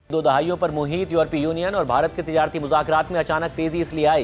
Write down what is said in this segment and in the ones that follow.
दो दहाइयों पर मुहित यूरोपीय यूनियन और भारत के तिजारती मुज़ाकरात में अचानक तेजी इसलिए आई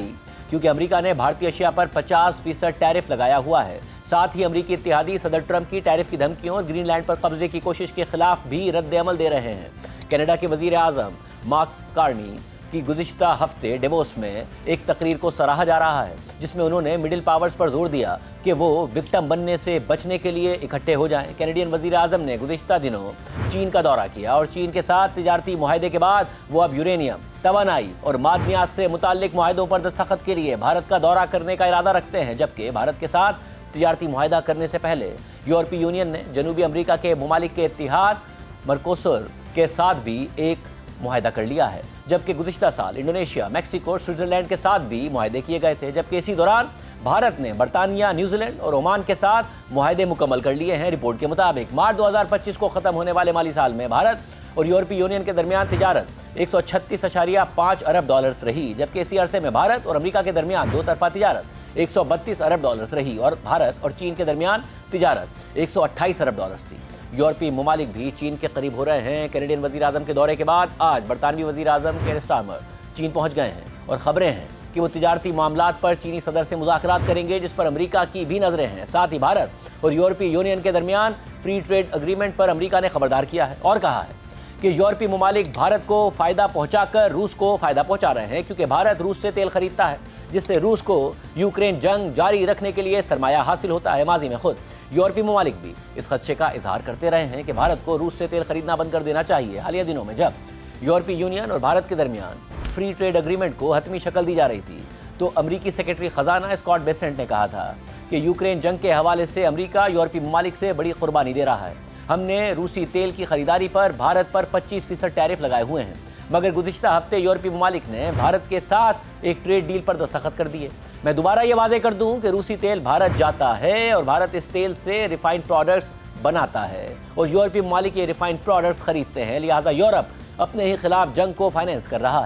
क्योंकि अमेरिका ने भारतीय अशिया पर 50% टैरिफ लगाया हुआ है। साथ ही अमेरिकी इत्तेहादी सदर ट्रंप की टैरिफ की धमकियों और ग्रीनलैंड पर कब्जे की कोशिश के खिलाफ भी रद्द-ए-अमल दे रहे हैं। कनाडा के वजीर आज़म मार्क कार्नी की गुज़िश्ता हफ्ते डेवोस में एक तकरीर को सराहा जा रहा है जिसमें उन्होंने मिडिल पावर्स पर जोर दिया कि वो विक्टिम बनने से बचने के लिए इकट्ठे हो जाएं। कैनेडियन वजीर आज़म ने गुज़िश्ता दिनों चीन का दौरा किया और चीन के साथ तिजारती मुआहदे के बाद वो अब यूरेनियम, तवानाई और मादनियात से मुताल्लिक मुआहदों पर दस्तखत के लिए भारत का दौरा करने का इरादा रखते हैं। जबकि भारत के साथ तिजारती मुआहदा करने से पहले यूरोपीय यूनियन ने जनूबी अमेरिका के ममालिक के इत्तिहाद मरकोसुर के साथ भी एक मुआहदा कर लिया है। जबकि गुज़िश्ता साल इंडोनेशिया, मैक्सिको, स्विट्ज़रलैंड के साथ भी मुआहदे किए गए थे। जबकि इसी दौरान भारत ने बरतानिया, न्यूजीलैंड और ओमान के साथ मुआहदे मुकम्मल कर लिए हैं। रिपोर्ट के मुताबिक मार्च 2025 को ख़त्म होने वाले माली साल में भारत और यूरोपीय यूनियन के दरमियान तिजारत 136.5 अरब डॉलर्स रही। जबकि इसी अरसे में भारत और अमेरिका के दरमियान दो तरफा तिजारत 132 अरब डॉलर्स रही और भारत और चीन के दरमियान तिजारत 128 अरब डॉलर्स थी। यूरोपीय ममालिक भी चीन के करीब हो रहे हैं। कैनेडियन वज़ीर आज़म के दौरे के बाद आज बरतानवी वज़ीर आज़म केयर स्टारमर चीन पहुंच गए हैं और ख़बरें हैं कि वो तिजारती मामलात पर चीनी सदर से मुज़ाकरात करेंगे जिस पर अमेरिका की भी नज़रें हैं। साथ ही भारत और यूरोपीय यूनियन के दरमियान फ्री ट्रेड एग्रीमेंट पर अमेरिका ने खबरदार किया है और कहा है कि यूरोपीय ममालिक भारत को फ़ायदा पहुँचाकर रूस को फ़ायदा पहुँचा रहे हैं क्योंकि भारत रूस से तेल खरीदता है जिससे रूस को यूक्रेन जंग जारी रखने के लिए सरमाया हासिल होता है। माजी में खुद यूरोपीय ममालिक भी इस खदशे का इजहार करते रहे हैं कि भारत को रूस से तेल खरीदना बंद कर देना चाहिए। हालिया दिनों में जब यूरोपीय यूनियन और भारत के दरमियान फ्री ट्रेड एग्रीमेंट को हतमी शक्ल दी जा रही थी तो अमरीकी सेक्रेटरी ख़जाना स्कॉट बेसेंट ने कहा था कि यूक्रेन जंग के हवाले से अमरीका यूरोपीय ममालिक से बड़ी कुर्बानी दे रहा है। हमने रूसी तेल की खरीदारी पर भारत पर 25% टैरिफ लगाए हुए हैं, मगर गुज़िश्ता हफ्ते यूरोपीय ममालिक ने भारत के साथ एक ट्रेड डील पर दस्तखत कर दिए। मैं दोबारा ये वाज़ेह कर दूं कि रूसी तेल भारत जाता है और भारत इस तेल से रिफाइंड प्रोडक्ट्स बनाता है और यूरोपीय ममालिक ये रिफाइंड प्रोडक्ट्स खरीदते हैं, लिहाजा यूरोप अपने ही खिलाफ जंग को फाइनेंस कर रहा है।